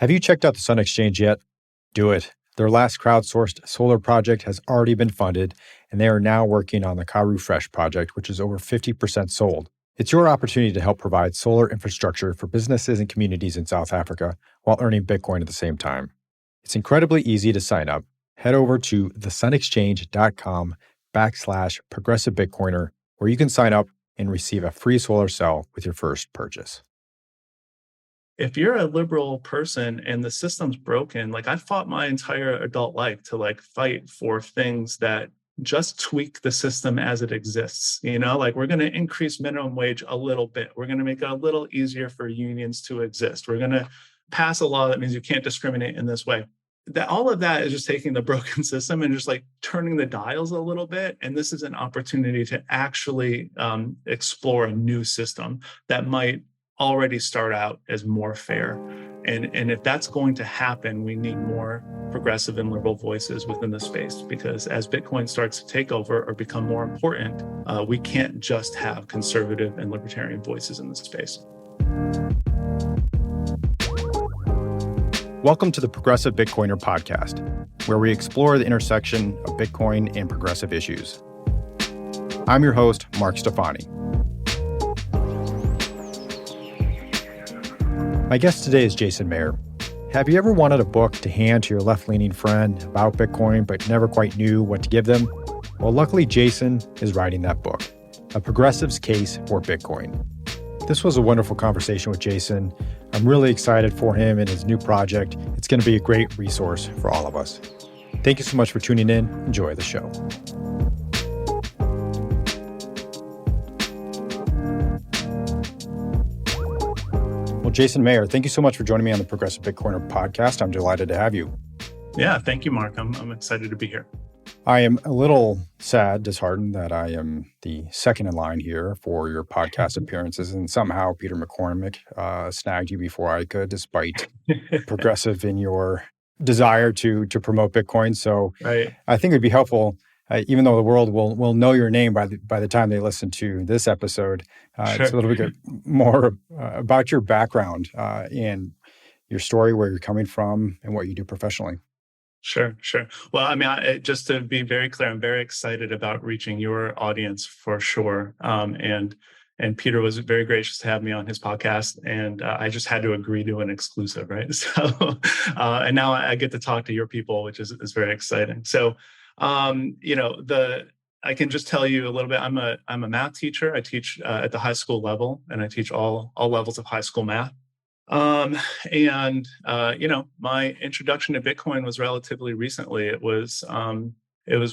Have you checked out the Sun Exchange yet? Do it. Their last crowdsourced solar project has already been funded, and they are now working on the Karu Fresh project, which is over 50% sold. It's your opportunity to help provide solar infrastructure for businesses and communities in South Africa while earning Bitcoin at the same time. It's incredibly easy to sign up. Head over to thesunexchange.com/progressive Bitcoiner, where you can sign up and receive a free solar cell with your first purchase. If you're a liberal person and the system's broken, like I fought my entire adult life to fight for things that just tweak the system as it exists. Like we're going to increase minimum wage a little bit. We're going to make it a little easier for unions to exist. We're going to pass a law that means you can't discriminate in this way. That all of that is just taking the broken system and just turning the dials a little bit. And this is an opportunity to actually explore a new system that might already start out as more fair. And if that's going to happen, we need more progressive and liberal voices within the space, because as Bitcoin starts to take over or become more important, we can't just have conservative and libertarian voices in this space. Welcome to the Progressive Bitcoiner podcast, where we explore the intersection of Bitcoin and progressive issues. I'm your host, Mark Stefani. My guest today is Jason Maier. Have you ever wanted a book to hand to your left-leaning friend about Bitcoin but never quite knew what to give them? Well, luckily, Jason is writing that book, A Progressive's Case for Bitcoin. This was a wonderful conversation with Jason. I'm really excited for him and his new project. It's going to be a great resource for all of us. Thank you so much for tuning in. Enjoy the show. Well, Jason Maier, thank you so much for joining me on the Progressive Bitcoiner podcast. I'm delighted to have you. Yeah, thank you, Mark. I'm excited to be here. I am a little sad, disheartened that I am the second in line here for your podcast appearances, and somehow Peter McCormick snagged you before I could, despite progressive in your desire to promote Bitcoin. So right. I think it would be helpful, even though the world will know your name by the time they listen to this episode. Sure. It's a little bit more about your background and your story, where you're coming from, and what you do professionally. Sure. Well, I mean, just to be very clear, I'm very excited about reaching your audience for sure. And Peter was very gracious to have me on his podcast, and I just had to agree to an exclusive, right? So, and now I get to talk to your people, which is very exciting. So, I can just tell you a little bit. I'm a math teacher. I teach at the high school level, and I teach all levels of high school math. My introduction to Bitcoin was relatively recently. It was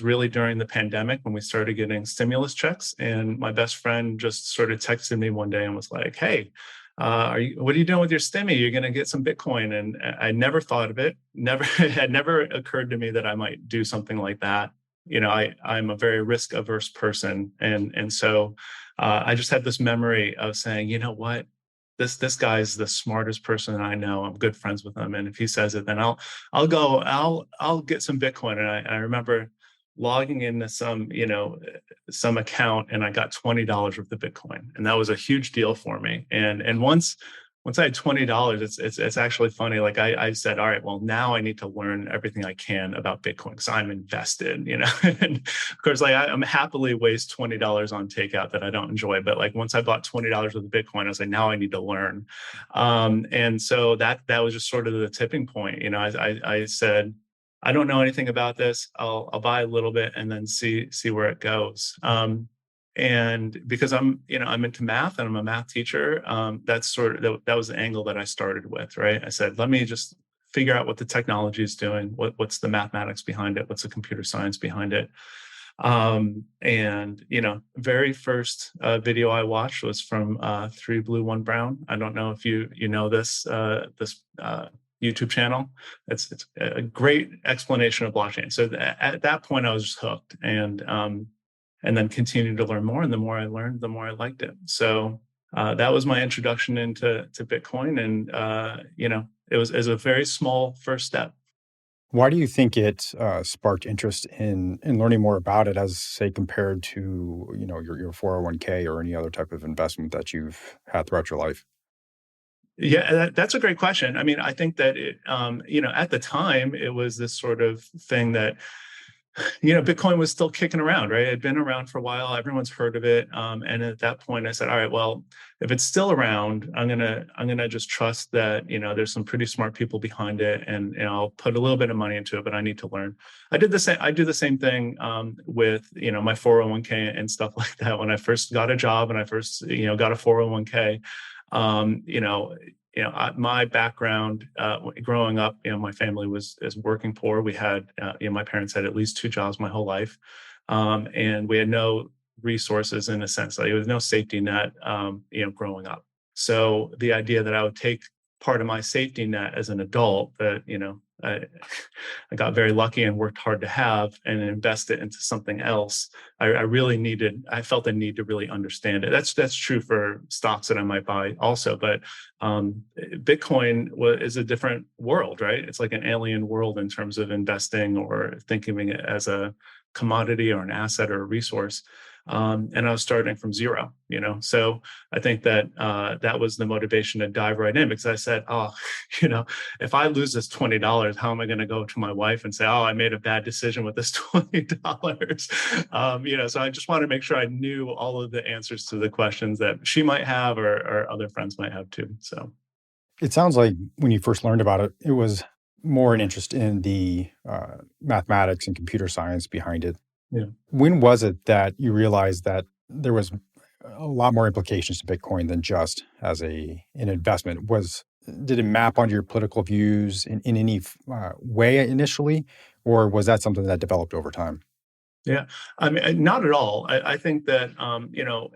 really during the pandemic when we started getting stimulus checks, and my best friend just sort of texted me one day and was like, "Hey, what are you doing with your stimmy? You're going to get some Bitcoin." And I never thought of it. It had never occurred to me that I might do something like that. I'm a very risk averse person, and so I just had this memory of saying, you know what? This guy's the smartest person I know. I'm good friends with him, and if he says it, then I'll get some Bitcoin. And I remember logging into some account, and I got $20 worth of Bitcoin, and that was a huge deal for me. And once I had $20, it's actually funny. Like I said, all right, well, now I need to learn everything I can about Bitcoin because I'm invested, And of course, I'm happily waste $20 on takeout that I don't enjoy. But once I bought $20 worth of Bitcoin, I was like, now I need to learn. And so that was just sort of the tipping point. I said, I don't know anything about this. I'll buy a little bit and then see where it goes. And because I'm into math and I'm a math teacher, that was the angle that I started with, right? I said, let me just figure out what the technology is doing. What's the mathematics behind it? What's the computer science behind it? Very first video I watched was from 3 Blue 1 Brown. I don't know if you know this YouTube channel. It's a great explanation of blockchain. So at that point, I was just hooked, and then continued to learn more. And the more I learned, the more I liked it. So that was my introduction into Bitcoin. And, it was a very small first step. Why do you think it sparked interest in learning more about it, as, say, compared to, your 401k or any other type of investment that you've had throughout your life? Yeah, that's a great question. I mean, I think that at the time, it was this sort of thing that Bitcoin was still kicking around, right? It had been around for a while. Everyone's heard of it. And at that point, I said, all right, well, if it's still around, I'm gonna just trust that there's some pretty smart people behind it, and I'll put a little bit of money into it, but I need to learn. I did the same. I do the same thing with my 401k and stuff like that. When I first got a job and I first got a 401k, um, you know, my background growing up, my family was is working poor. We had, my parents had at least two jobs my whole life, and we had no resources in a sense. Like, there was no safety net, growing up. So the idea that I would take part of my safety net as an adult, that I got very lucky and worked hard to have, and invest it into something else. I really needed. I felt the need to really understand it. That's true for stocks that I might buy also, but Bitcoin is a different world, right? It's like an alien world in terms of investing or thinking of it as a commodity or an asset or a resource. And I was starting from zero, So I think that that was the motivation to dive right in, because I said, oh, if I lose this $20, how am I going to go to my wife and say, oh, I made a bad decision with this $20? So I just wanted to make sure I knew all of the answers to the questions that she might have, or other friends might have too. So It sounds like when you first learned about it, it was more an interest in the mathematics and computer science behind it. yeah. When was it that you realized that there was a lot more implications to Bitcoin than just as an investment? Did it map onto your political views in any way initially, or was that something that developed over time? Yeah, I mean, not at all. I think that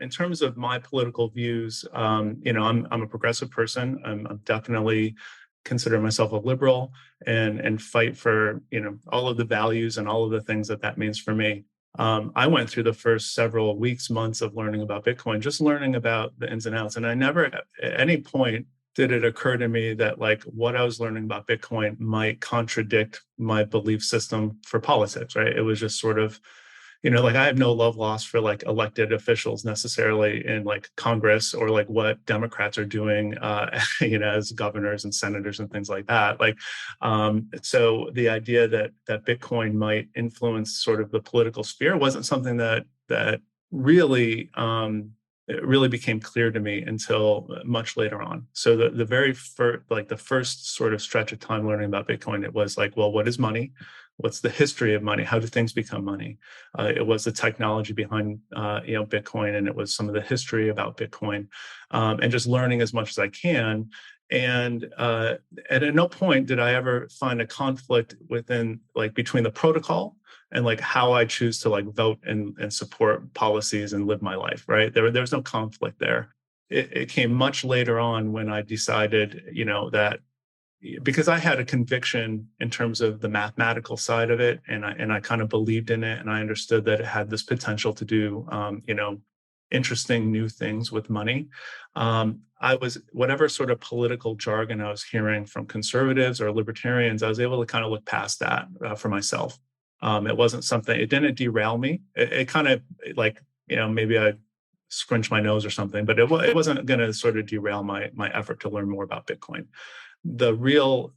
in terms of my political views, I'm a progressive person. I'm definitely consider myself a liberal, and fight for all of the values and all of the things that means for me. I went through the first several weeks, months of learning about Bitcoin, just learning about the ins and outs, and I never at any point did it occur to me that, like, what I was learning about Bitcoin might contradict my belief system for politics, right? It was just sort of, like, I have no love lost for like elected officials necessarily in like Congress, or like what Democrats are doing, as governors and senators and things like that. Like, so the idea that Bitcoin might influence sort of the political sphere wasn't something that really it really became clear to me until much later on. So the very first, like the first sort of stretch of time learning about Bitcoin, it was like, well, what is money? What's the history of money? How do things become money? It was the technology behind Bitcoin, and it was some of the history about Bitcoin, and just learning as much as I can. And at no point did I ever find a conflict between the protocol and like how I choose to like vote and support policies and live my life. Right there was no conflict there. It came much later on when I decided, that because I had a conviction in terms of the mathematical side of it, and I kind of believed in it, and I understood that it had this potential to do, interesting new things with money. I was, whatever sort of political jargon I was hearing from conservatives or libertarians, I was able to kind of look past that for myself. It wasn't something. It didn't derail me. It kind of, like, maybe I scrunch my nose or something, but it wasn't going to sort of derail my effort to learn more about Bitcoin. The real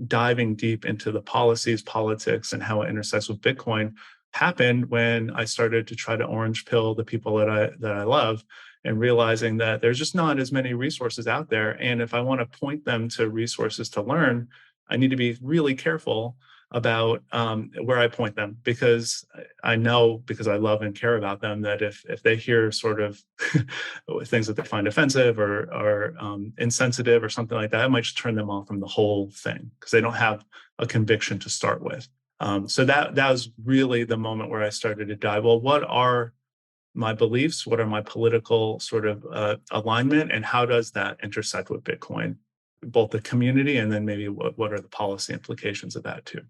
diving deep into the policies, politics, and how it intersects with Bitcoin happened when I started to try to orange pill the people that I love, and realizing that there's just not as many resources out there. And if I want to point them to resources to learn, I need to be really careful about where I point them, because I know, because I love and care about them, that if they hear sort of things that they find offensive or insensitive or something like that, it might just turn them off from the whole thing, because they don't have a conviction to start with. So that was really the moment where I started to dive. Well, what are my beliefs? What are my political sort of alignment, and how does that intersect with Bitcoin, both the community and then maybe what are the policy implications of that too?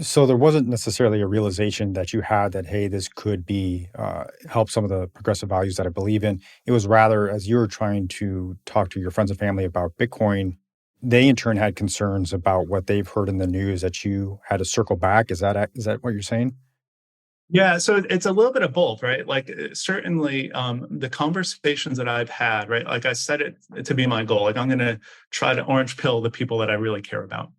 So there wasn't necessarily a realization that you had that, hey, this could be help some of the progressive values that I believe in. It was rather, as you were trying to talk to your friends and family about Bitcoin, they in turn had concerns about what they've heard in the news that you had to circle back. Is that what you're saying? Yeah, so it's a little bit of both, right? Like certainly the conversations that I've had, right? Like I set it to be my goal. Like I'm going to try to orange pill the people that I really care about.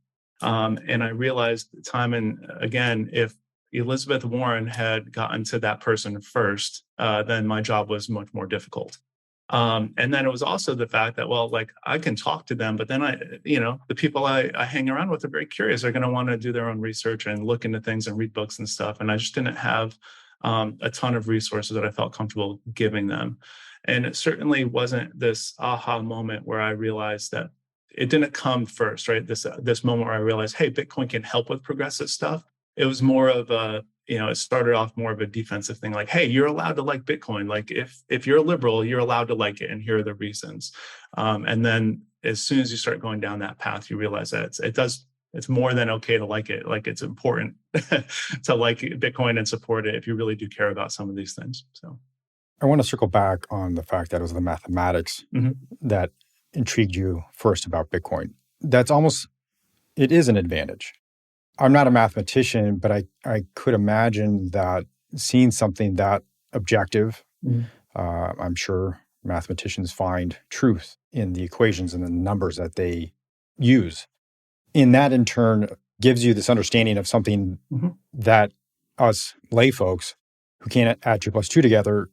And I realized time and again, if Elizabeth Warren had gotten to that person first, then my job was much more difficult. And then it was also the fact that, well, like I can talk to them, but then the people I hang around with are very curious. They're going to want to do their own research and look into things and read books and stuff. And I just didn't have a ton of resources that I felt comfortable giving them. And it certainly wasn't this aha moment where I realized that it didn't come first, right? This moment where I realized, hey, Bitcoin can help with progressive stuff. It was more of a it started off more of a defensive thing, like, hey, you're allowed to like Bitcoin. Like if you're a liberal, you're allowed to like it, and here are the reasons. And then as soon as you start going down that path, you realize that it's more than okay to like it. Like it's important to like Bitcoin and support it if you really do care about some of these things. So I want to circle back on the fact that it was the mathematics that intrigued you first about Bitcoin. It is an advantage. I'm not a mathematician, but I could imagine that seeing something that objective, I'm sure mathematicians find truth in the equations and the numbers that they use. And that in turn gives you this understanding of something that us lay folks who can't add 2 + 2 together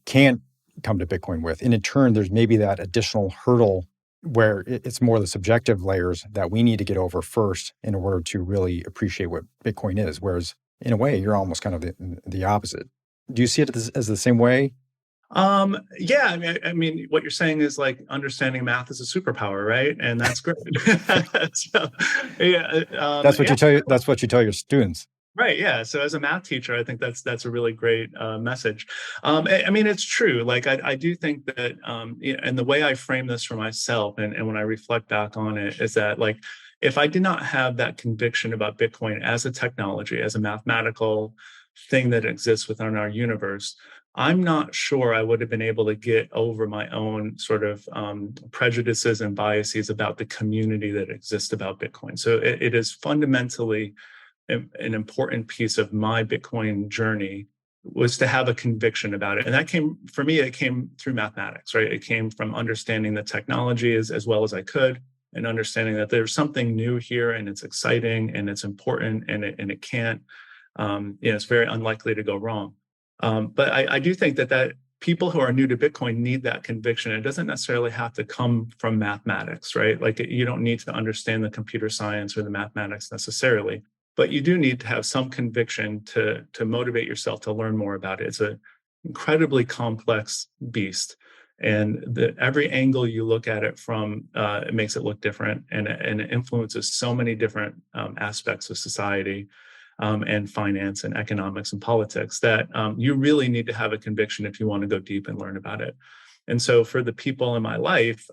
can't come to Bitcoin with. And in turn, there's maybe that additional hurdle where it's more the subjective layers that we need to get over first in order to really appreciate what Bitcoin is. Whereas in a way, you're almost kind of the opposite. Do you see it as the same way? Yeah, I mean, what you're saying is like understanding math is a superpower, right? And that's great. So, yeah, That's what you tell your students. right. Yeah. So as a math teacher, I think that's a really great message. I mean, it's true. Like I do think that, and the way I frame this for myself, and when I reflect back on it, is that like if I did not have that conviction about Bitcoin as a technology, as a mathematical thing that exists within our universe, I'm not sure I would have been able to get over my own sort of prejudices and biases about the community that exists about Bitcoin. So it is fundamentally an important piece of my Bitcoin journey was to have a conviction about it. And that came, for me, it came through mathematics, right? It came from understanding the technology as well as I could and understanding that there's something new here and it's exciting and it's important and it can't, it's very unlikely to go wrong. But I do think that people who are new to Bitcoin need that conviction. It doesn't necessarily have to come from mathematics, right? Like you don't need to understand the computer science or the mathematics necessarily, but you do need to have some conviction to motivate yourself to learn more about it. It's an incredibly complex beast, and every angle you look at it from, it makes it look different, and it influences so many different aspects of society. And finance and economics and politics that you really need to have a conviction if you want to go deep and learn about it. And so for the people in my life,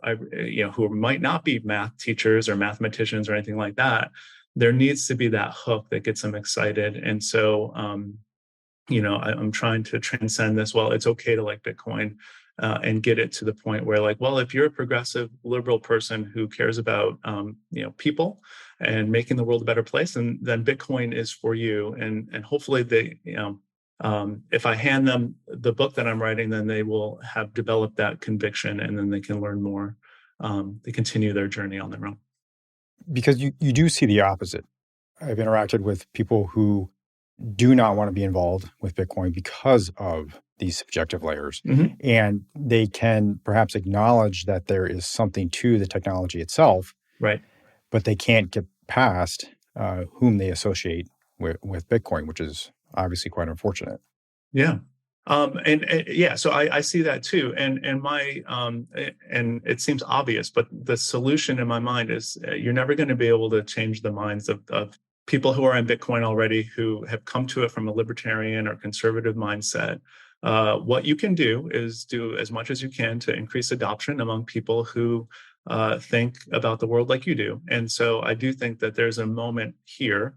who might not be math teachers or mathematicians or anything like that, there needs to be that hook that gets them excited. And so, I'm trying to transcend this. Well, it's okay to like Bitcoin and get it to the point where, like, well, if you're a progressive liberal person who cares about, people and making the world a better place, then Bitcoin is for you. And hopefully if I hand them the book that I'm writing, then they will have developed that conviction and then they can learn more. They continue their journey on their own. Because you do see the opposite. I've interacted with people who do not want to be involved with Bitcoin because of these subjective layers. And they can perhaps acknowledge that there is something to the technology itself, Right. but they can't get past whom they associate with Bitcoin, which is obviously quite unfortunate. Yeah. And yeah, so I see that too. And it seems obvious, but the solution in my mind is you're never going to be able to change the minds of people who are in Bitcoin already, who have come to it from a libertarian or conservative mindset. What you can do is do as much as you can to increase adoption among people who think about the world like you do. And so I do think that there's a moment here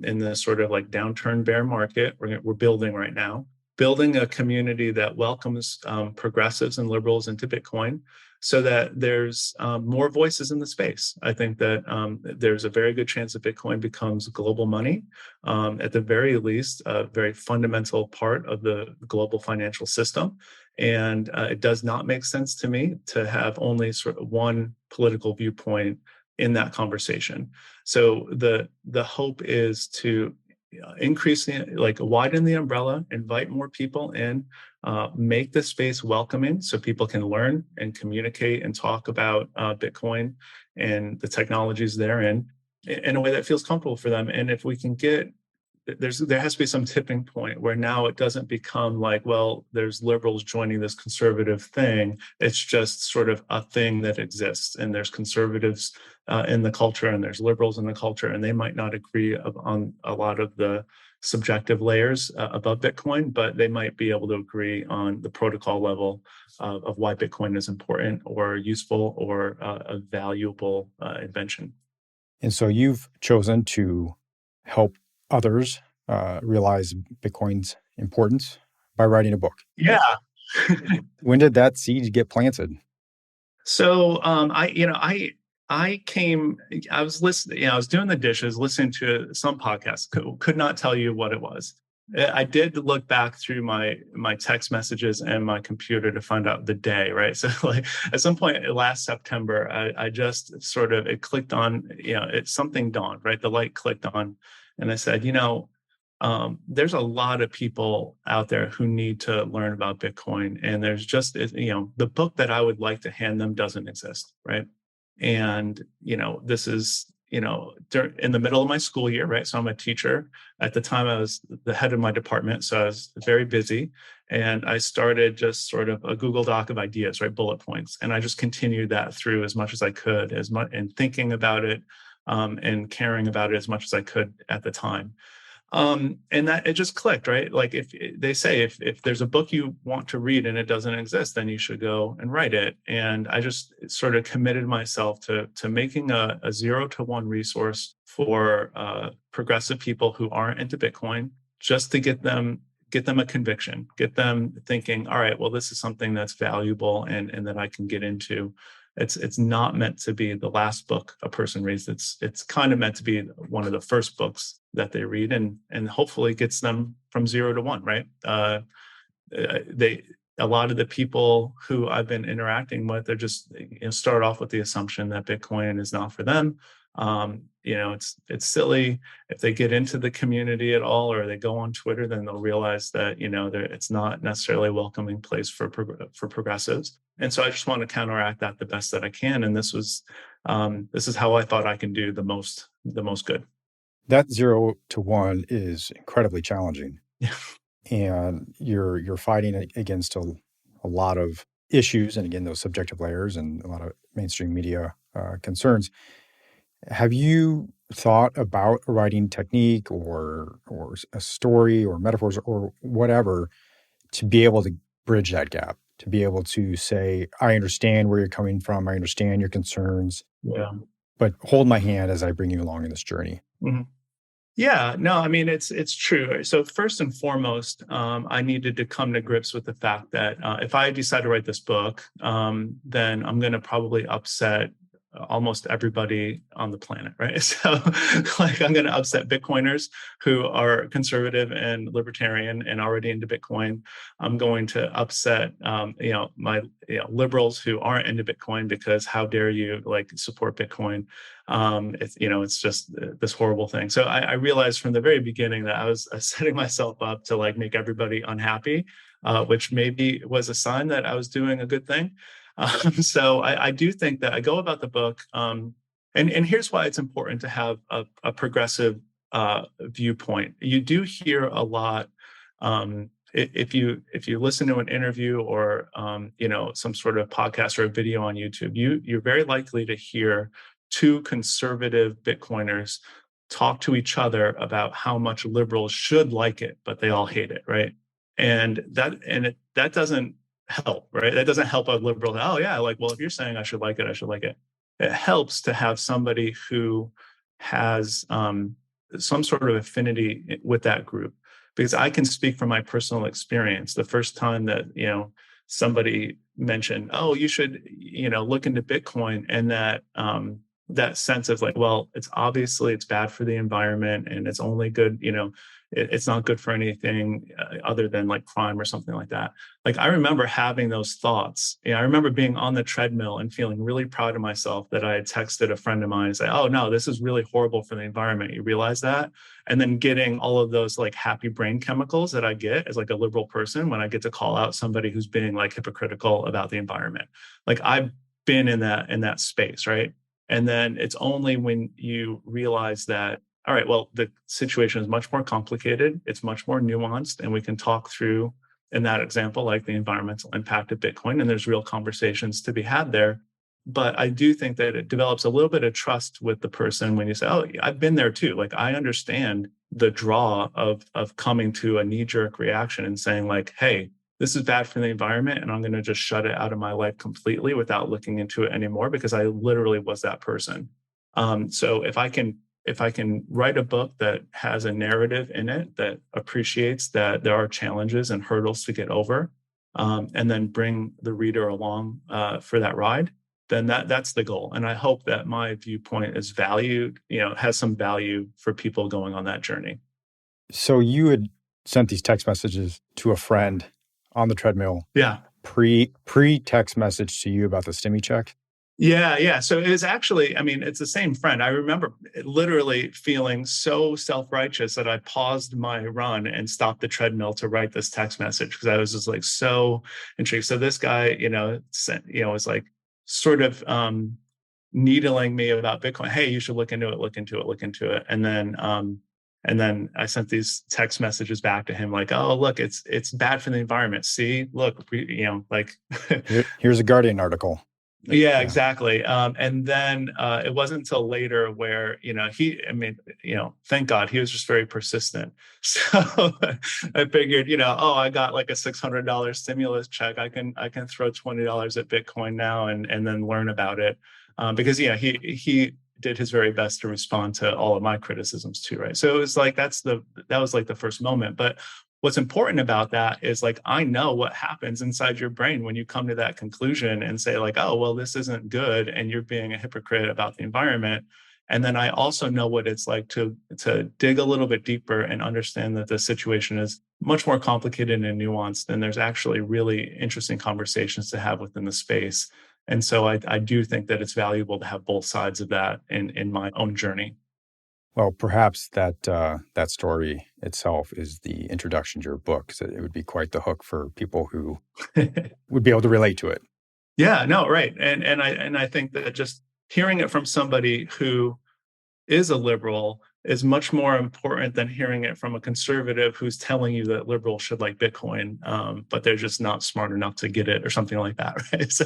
in this sort of like downturn bear market we're building right now, building a community that welcomes progressives and liberals into Bitcoin, so that there's more voices in the space. I think that there's a very good chance that Bitcoin becomes global money, at the very least, a very fundamental part of the global financial system. And it does not make sense to me to have only sort of one political viewpoint in that conversation. So the hope is to increase widen the umbrella, invite more people in, make the space welcoming so people can learn and communicate and talk about Bitcoin and the technologies therein in a way that feels comfortable for them. And if we can get there has to be some tipping point where now it doesn't become like, well, there's liberals joining this conservative thing. It's just sort of a thing that exists, and there's conservatives in the culture, and there's liberals in the culture, and they might not agree on a lot of the subjective layers above Bitcoin, but they might be able to agree on the protocol level of why Bitcoin is important or useful or a valuable invention. And so you've chosen to help others realize Bitcoin's importance by writing a book. Yeah. When did that seed get planted? So I was listening, I was doing the dishes, listening to some podcast, could not tell you what it was. I did look back through my text messages and my computer to find out the day, right? So like at some point last September, I just sort of, it clicked on, something dawned, right? The light clicked on, and I said, there's a lot of people out there who need to learn about Bitcoin. And there's just, the book that I would like to hand them doesn't exist, right? And, this is, in the middle of my school year, right? So I'm a teacher. At the time, I was the head of my department. So I was very busy. And I started just sort of a Google Doc of ideas, right? Bullet points. And I just continued that through as much as I could, and thinking about it, and caring about it as much as I could at the time. And that it just clicked, right? Like if they say, if there's a book you want to read and it doesn't exist, then you should go and write it. And I just sort of committed myself to making a 0-to-1 resource for progressive people who aren't into Bitcoin, just to get them a conviction, get them thinking, all right, well, this is something that's valuable and that I can get into. It's not meant to be the last book a person reads. It's kind of meant to be one of the first books that they read, and hopefully gets them from 0 to 1, right? A lot of the people who I've been interacting with, they're just start off with the assumption that Bitcoin is not for them. It's silly. If they get into the community at all, or they go on Twitter, then they'll realize that it's not necessarily a welcoming place for progressives. And so I just want to counteract that the best that I can. And this is how I thought I can do the most good. That 0-to-1 is incredibly challenging. Yeah. And you're fighting against a lot of issues, and again, those subjective layers and a lot of mainstream media concerns. Have you thought about a writing technique or a story or metaphors or whatever to be able to bridge that gap, to be able to say, I understand where you're coming from, I understand your concerns, Yeah. but hold my hand as I bring you along in this journey? Mm-hmm. Yeah, no, I mean, it's true. So first and foremost, I needed to come to grips with the fact that if I decide to write this book, then I'm going to probably upset almost everybody on the planet, right? So like I'm going to upset Bitcoiners who are conservative and libertarian and already into Bitcoin. I'm going to upset, my liberals who aren't into Bitcoin, because how dare you support Bitcoin? It's just this horrible thing. So I realized from the very beginning that I was setting myself up to make everybody unhappy, which maybe was a sign that I was doing a good thing. So I do think that I go about the book, and here's why it's important to have a progressive viewpoint. You do hear a lot, if you listen to an interview or some sort of podcast or a video on YouTube, you're very likely to hear two conservative Bitcoiners talk to each other about how much liberals should like it, but they all hate it, right? And that doesn't help, right? That doesn't help a liberal. Oh yeah, well, if you're saying I should like it, I should like it. It helps to have somebody who has some sort of affinity with that group, because I can speak from my personal experience. The first time that somebody mentioned, oh, you should, look into Bitcoin, and that sense of like, well, it's bad for the environment, and it's only good, it's not good for anything other than like crime or something like that. Like, I remember having those thoughts. I remember being on the treadmill and feeling really proud of myself that I had texted a friend of mine and say, oh no, this is really horrible for the environment. You realize that? And then getting all of those like happy brain chemicals that I get as like a liberal person when I get to call out somebody who's being like hypocritical about the environment. Like, I've been in that space, right? And then it's only when you realize that, all right, well, the situation is much more complicated, it's much more nuanced, and we can talk through, in that example, like the environmental impact of Bitcoin, and there's real conversations to be had there. But I do think that it develops a little bit of trust with the person when you say, oh, I've been there too. Like, I understand the draw of coming to a knee-jerk reaction and saying like, hey, this is bad for the environment, and I'm going to just shut it out of my life completely without looking into it anymore, because I literally was that person. So if I can write a book that has a narrative in it that appreciates that there are challenges and hurdles to get over, and then bring the reader along for that ride, then that's the goal. And I hope that my viewpoint is valued, has some value for people going on that journey. So you had sent these text messages to a friend on the treadmill. Yeah. Pre text message to you about the stimmy check. Yeah. So it was actually, it's the same friend. I remember literally feeling so self-righteous that I paused my run and stopped the treadmill to write this text message, because I was just like so intrigued. So this guy, was like sort of needling me about Bitcoin. Hey, you should look into it. And then I sent these text messages back to him like, oh, look, it's bad for the environment. See, look, like here's a Guardian article. Yeah, exactly. And then it wasn't until later where, thank God he was just very persistent. So I figured, I got like a $600 stimulus check. I can throw $20 at Bitcoin now and then learn about it. Because he did his very best to respond to all of my criticisms too, right? So it was like that was like the first moment. But what's important about that is like, I know what happens inside your brain when you come to that conclusion and say like, oh, well, this isn't good, and you're being a hypocrite about the environment. And then I also know what it's like to dig a little bit deeper and understand that the situation is much more complicated and nuanced, and there's actually really interesting conversations to have within the space. And so I do think that it's valuable to have both sides of that in my own journey. Well, perhaps that story itself is the introduction to your book. So it would be quite the hook for people who would be able to relate to it. Yeah, no, right. And I think that just hearing it from somebody who is a liberal is much more important than hearing it from a conservative who's telling you that liberals should like Bitcoin, but they're just not smart enough to get it or something like that, right? So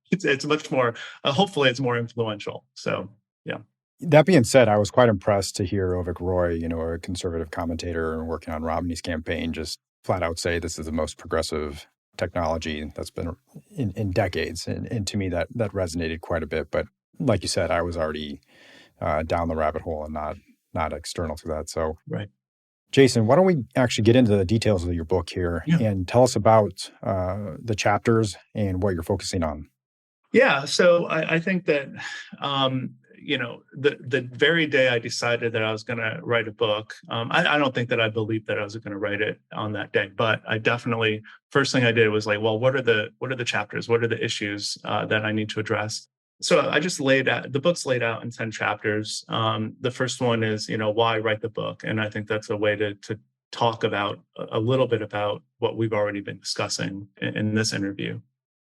it's much more, hopefully it's more influential. So, yeah. That being said, I was quite impressed to hear Avik Roy, a conservative commentator working on Romney's campaign, just flat out say this is the most progressive technology that's been in decades. And to me, that resonated quite a bit. But like you said, I was already down the rabbit hole and not external to that. So, right. Jason, why don't we actually get into the details of your book here and tell us about the chapters and what you're focusing on? Yeah. So I think that, the very day I decided that I was going to write a book, I don't think that I believed that I was going to write it on that day, but I definitely, first thing I did was like, well, what are the chapters? What are the issues that I need to address? So I just the book's laid out in 10 chapters. The first one is, why write the book? And I think that's a way to talk about a little bit about what we've already been discussing in this interview.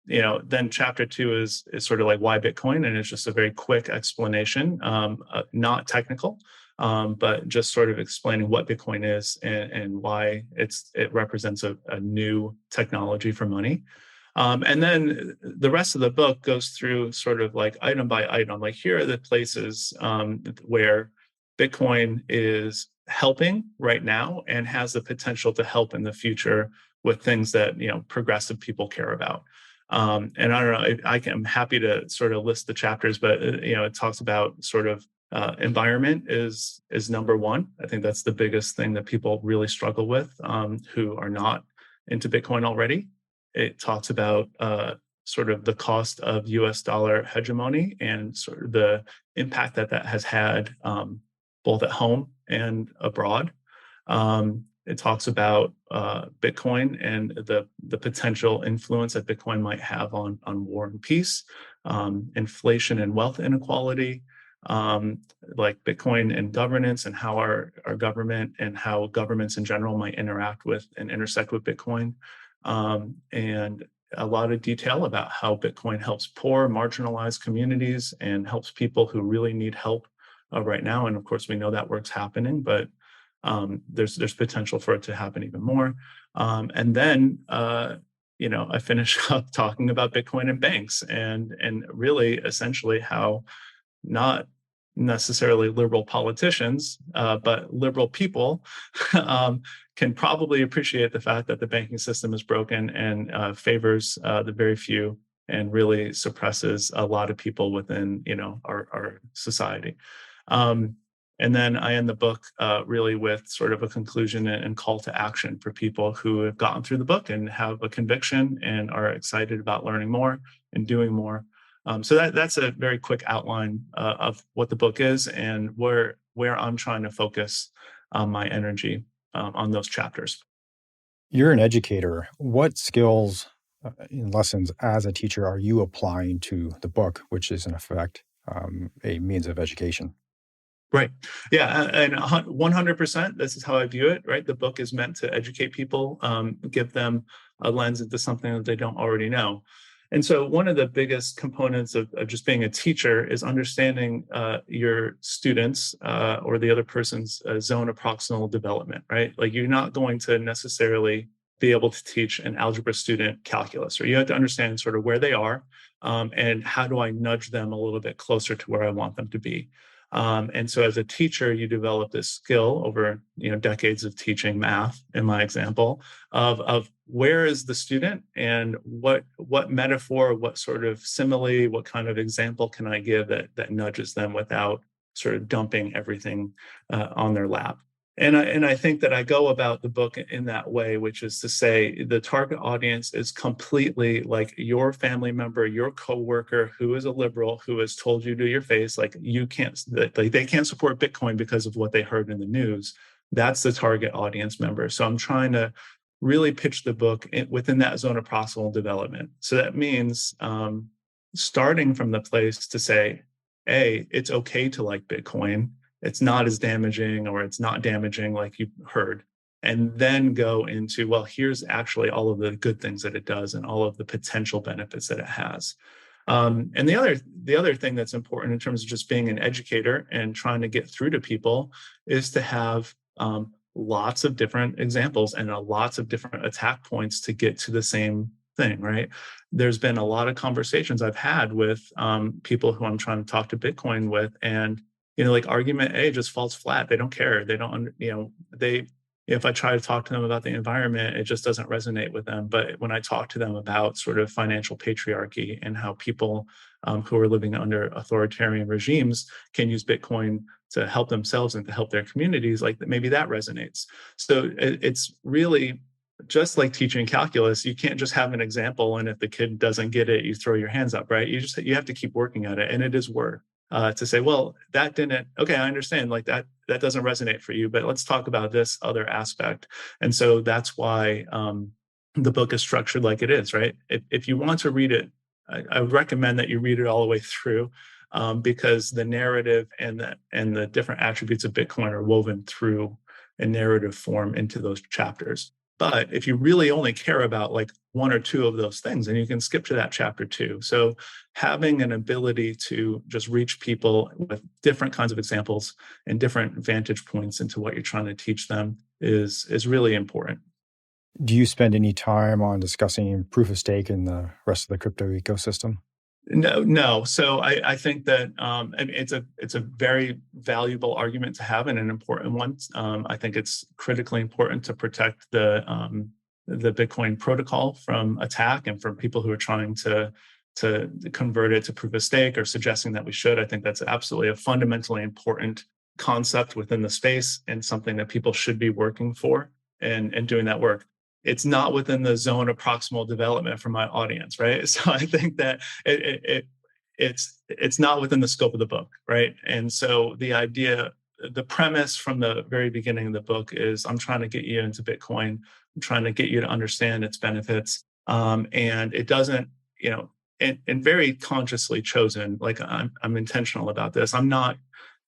Then chapter 2 is sort of like why Bitcoin, and it's just a very quick explanation, not technical, but just sort of explaining what Bitcoin is and why it represents a new technology for money. And then the rest of the book goes through sort of like item by item, like here are the places where Bitcoin is helping right now and has the potential to help in the future with things that progressive people care about. And I don't know, I'm happy to sort of list the chapters, but it talks about sort of environment is number one. I think that's the biggest thing that people really struggle with who are not into Bitcoin already. it talks about sort of the cost of US dollar hegemony and sort of the impact that that has had both at home and abroad. It talks about Bitcoin and the potential influence that Bitcoin might have on war and peace, inflation and wealth inequality, like Bitcoin and governance, and how our government and how governments in general might interact with and intersect with Bitcoin. And a lot of detail about how Bitcoin helps poor, marginalized communities and helps people who really need help right now. And of course, we know that work's happening, but there's potential for it to happen even more. And then I finish up talking about Bitcoin and banks, and really essentially how not necessarily liberal politicians, but liberal people can probably appreciate the fact that the banking system is broken and favors the very few and really suppresses a lot of people within our society. And then I end the book really with sort of a conclusion and call to action for people who have gotten through the book and have a conviction and are excited about learning more and doing more. So that's a very quick outline of what the book is and where I'm trying to focus my energy on those chapters. You're an educator. What skills and lessons as a teacher are you applying to the book, which is in effect a means of education? Right. Yeah. And 100%, this is how I view it, right? The book is meant to educate people, give them a lens into something that they don't already know. And so one of the biggest components of just being a teacher is understanding your students or the other person's zone of proximal development, right? Like you're not going to necessarily be able to teach an algebra student calculus, or you have to understand sort of where they are and how do I nudge them a little bit closer to where I want them to be. And so as a teacher, you develop this skill over decades of teaching math, in my example, of where is the student and what metaphor, what sort of simile, what kind of example can I give that nudges them without sort of dumping everything on their lap. And I think that I go about the book in that way, which is to say the target audience is completely like your family member, your coworker who is a liberal, who has told you to your face, like you can't, like they can't support Bitcoin because of what they heard in the news. That's the target audience member. So I'm trying to really pitch the book within that zone of proximal development. So that means starting from the place to say, A, it's okay to like Bitcoin. It's not as damaging, or it's not damaging like you heard. And then go into, well, here's actually all of the good things that it does and all of the potential benefits that it has. And the other thing that's important in terms of just being an educator and trying to get through to people is to have lots of different examples and lots of different attack points to get to the same thing, right? There's been a lot of conversations I've had with people who I'm trying to talk to Bitcoin with, and like argument A just falls flat. They don't care. They don't, if I try to talk to them about the environment, it just doesn't resonate with them. But when I talk to them about sort of financial patriarchy and how people who are living under authoritarian regimes can use Bitcoin to help themselves and to help their communities, like maybe that resonates. So it's really just like teaching calculus. You can't just have an example, and if the kid doesn't get it, you throw your hands up, right? You have to keep working at it, and it is work. To say, well, that didn't, okay, I understand, like that doesn't resonate for you, but let's talk about this other aspect. And so that's why the book is structured like it is, right? If you want to read it, I would recommend that you read it all the way through because the narrative and the different attributes of Bitcoin are woven through a narrative form into those chapters. But if you really only care about like one or two of those things, then you can skip to that chapter too. So having an ability to just reach people with different kinds of examples and different vantage points into what you're trying to teach them is really important. Do you spend any time on discussing proof of stake and the rest of the crypto ecosystem? No. So I think that it's a very valuable argument to have and an important one. I think it's critically important to protect the Bitcoin protocol from attack and from people who are trying to convert it to proof of stake or suggesting that we should. I think that's absolutely a fundamentally important concept within the space and something that people should be working for and doing that work. it's not within the zone of proximal development for my audience, right? So I think that it's not within the scope of the book, right? And so the premise from the very beginning of the book is I'm trying to get you into Bitcoin. I'm trying to get you to understand its benefits. And it doesn't, and very consciously chosen. Like I'm intentional about this. I'm not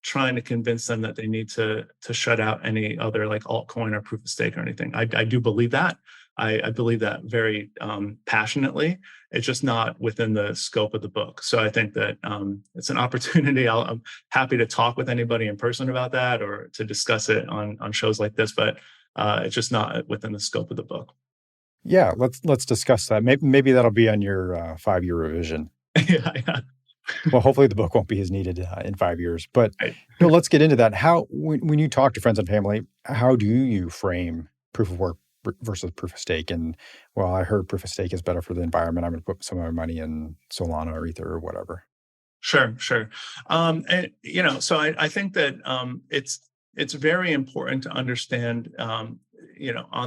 trying to convince them that they need to shut out any other like altcoin or proof of stake or anything. I do believe that. I believe that very passionately. It's just not within the scope of the book. So I think that it's an opportunity. I'm happy to talk with anybody in person about that or to discuss it on shows like this, but it's just not within the scope of the book. Yeah, let's discuss that. Maybe that'll be on your 5-year revision. Yeah, yeah. Well, hopefully the book won't be as needed in 5 years. But Right. let's get into that. How when you talk to friends and family, how do you frame proof of work versus proof of stake? And well, I heard proof of stake is better for the environment. I'm going to put some of my money in Solana or Ether or whatever. Sure, sure. And so I think that it's very important to understand, on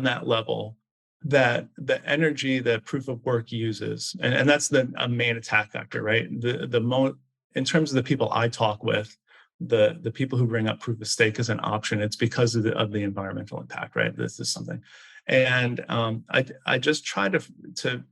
that level, that the energy that proof of work uses, and that's the main attack vector, right? In terms of the people I talk with, the people who bring up proof of stake as an option, it's because of the environmental impact, right? This is something, and I just try to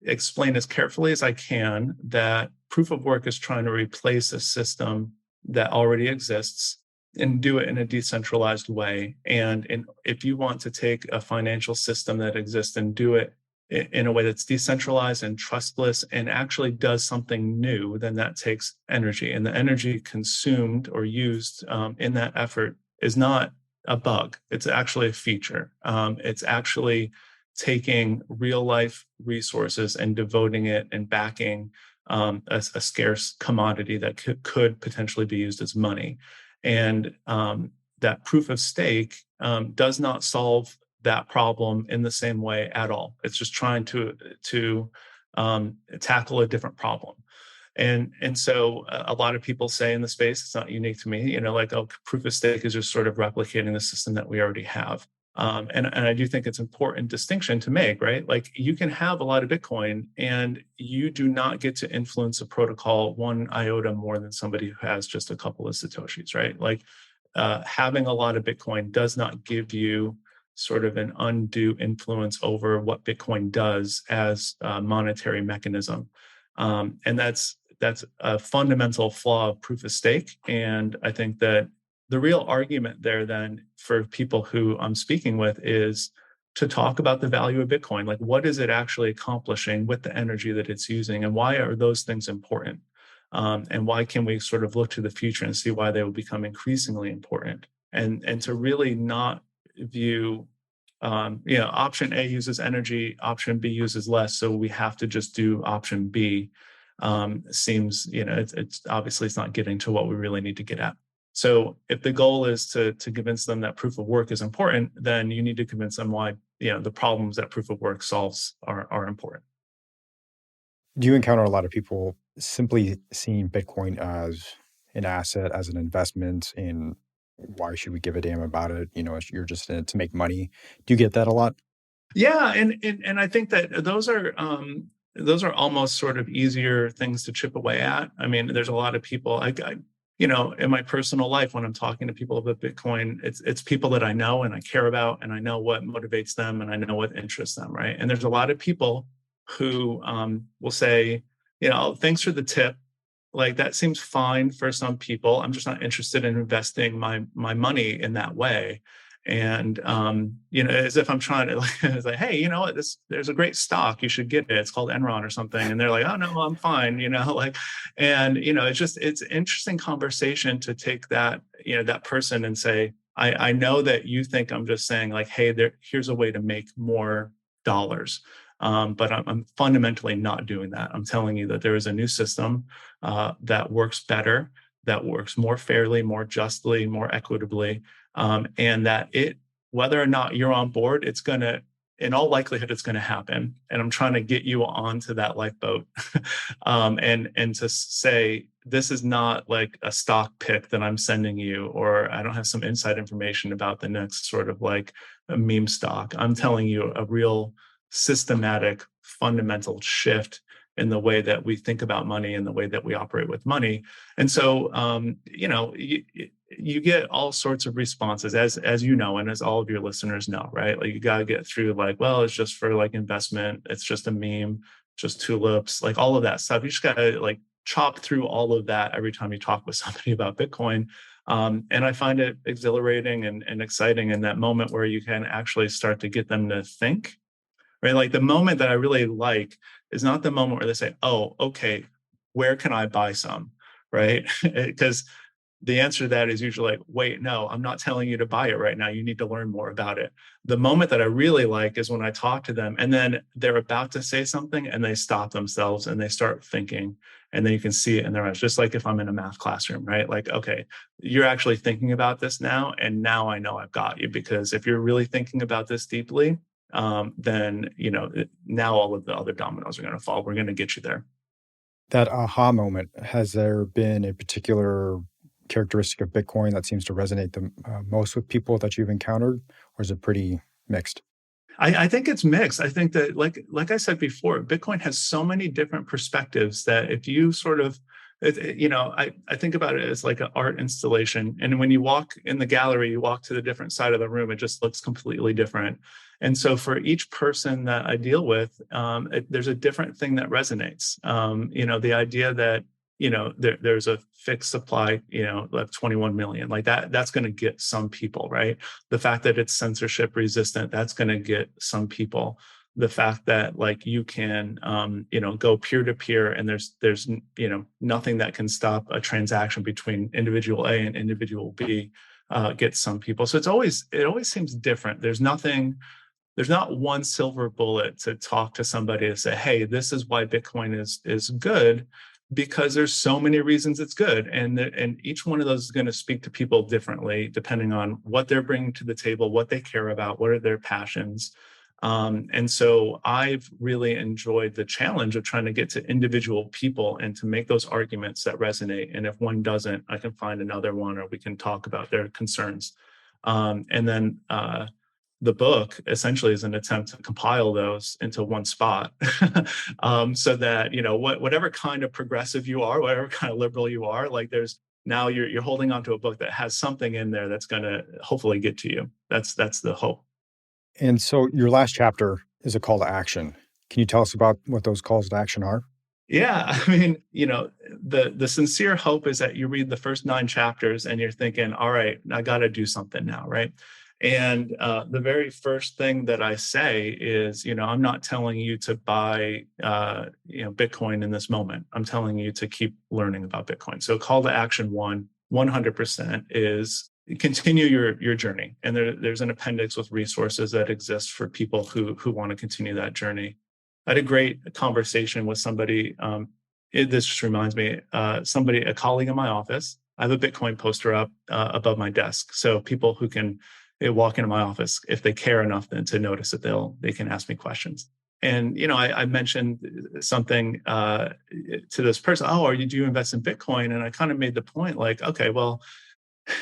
explain as carefully as I can that proof of work is trying to replace a system that already exists and do it in a decentralized way. And if you want to take a financial system that exists and do it in a way that's decentralized and trustless and actually does something new, then that takes energy. And the energy consumed or used in that effort is not a bug. It's actually a feature. It's actually taking real life resources and devoting it and backing a scarce commodity that could potentially be used as money. And that proof of stake does not solve that problem in the same way at all. It's just trying to tackle a different problem. And so a lot of people say in the space, it's not unique to me, like, oh, proof of stake is just sort of replicating the system that we already have. And I do think it's an important distinction to make, right? Like you can have a lot of Bitcoin and you do not get to influence a protocol one iota more than somebody who has just a couple of Satoshis, right? Like having a lot of Bitcoin does not give you sort of an undue influence over what Bitcoin does as a monetary mechanism. And that's a fundamental flaw of proof of stake. And I think that the real argument there then for people who I'm speaking with is to talk about the value of Bitcoin. Like, what is it actually accomplishing with the energy that it's using? And why are those things important? And why can we sort of look to the future and see why they will become increasingly important? And to really not view, option A uses energy, option B uses less, so we have to just do option B. Seems, it's obviously it's not getting to what we really need to get at. So if the goal is to convince them that proof of work is important, then you need to convince them why, the problems that proof of work solves are important. Do you encounter a lot of people simply seeing Bitcoin as an asset, as an investment, and why should we give a damn about it? You're just in it to make money. Do you get that a lot? Yeah, and I think that those are almost sort of easier things to chip away at. I mean, there's a lot of people in my personal life, when I'm talking to people about Bitcoin, it's people that I know and I care about, and I know what motivates them and I know what interests them, right? And there's a lot of people who will say, thanks for the tip. Like that seems fine for some people. I'm just not interested in investing my money in that way. And as if I'm trying to it's like, hey, you know what? There's a great stock. You should get it. It's called Enron or something. And they're like, oh no, I'm fine. It's an interesting conversation to take that, that person and say, I know that you think I'm just saying like, hey, here's a way to make more dollars. But I'm fundamentally not doing that. I'm telling you that there is a new system that works better, that works more fairly, more justly, more equitably, and that whether or not you're on board, it's going to in all likelihood, it's going to happen. And I'm trying to get you onto that lifeboat. And to say, this is not like a stock pick that I'm sending you, or I don't have some inside information about the next sort of like a meme stock. I'm telling you a real systematic, fundamental shift in the way that we think about money and the way that we operate with money. And so, you get all sorts of responses, as you know, and as all of your listeners know, right? Like, you got to get through like, well, it's just for like investment. It's just a meme, just tulips, like all of that stuff. You just got to like chop through all of that every time you talk with somebody about Bitcoin. And I find it exhilarating and exciting in that moment where you can actually start to get them to think, right? Like, the moment that I really like is not the moment where they say, oh, okay, where can I buy some, right? Because the answer to that is usually like, wait, no, I'm not telling you to buy it right now. You need to learn more about it. The moment that I really like is when I talk to them and then they're about to say something and they stop themselves and they start thinking, and then you can see it in their eyes. Just like if I'm in a math classroom, right? Like, okay, you're actually thinking about this now, and now I know I've got you, because if you're really thinking about this deeply, then now all of the other dominoes are going to fall. We're going to get you there. That aha moment, has there been a particular characteristic of Bitcoin that seems to resonate the most with people that you've encountered, or is it pretty mixed? I think it's mixed. I think that, like I said before, Bitcoin has so many different perspectives that if you sort of, I think about it as like an art installation. And when you walk in the gallery, you walk to the different side of the room, it just looks completely different. And so for each person that I deal with, there's a different thing that resonates. The idea that, there's a fixed supply, of 21 million, like that's going to get some people, right? The fact that it's censorship resistant, that's going to get some people. The fact that like you can, go peer to peer, and there's nothing that can stop a transaction between individual A and individual B, gets some people. So it always seems different. There's not one silver bullet to talk to somebody to say, hey, this is why Bitcoin is good, because there's so many reasons it's good. And each one of those is going to speak to people differently, depending on what they're bringing to the table, what they care about, what are their passions. And so I've really enjoyed the challenge of trying to get to individual people and to make those arguments that resonate. And if one doesn't, I can find another one, or we can talk about their concerns. And then the book essentially is an attempt to compile those into one spot, so that whatever kind of progressive you are, whatever kind of liberal you are, like now you're holding onto a book that has something in there that's going to hopefully get to you. That's the hope. And so your last chapter is a call to action. Can you tell us about what those calls to action are? Yeah, I mean, the sincere hope is that you read the first 9 chapters and you're thinking, all right, I got to do something now, right? And the very first thing that I say is, I'm not telling you to buy, Bitcoin in this moment. I'm telling you to keep learning about Bitcoin. So call to action 100% is continue your journey. And there's an appendix with resources that exist for people who want to continue that journey. I had a great conversation with somebody. This just reminds me, a colleague in my office. I have a Bitcoin poster up above my desk, so people who can walk into my office, if they care enough then to notice it, they can ask me questions. And I mentioned something to this person. Oh, do you invest in Bitcoin? And I kind of made the point, like, okay, well,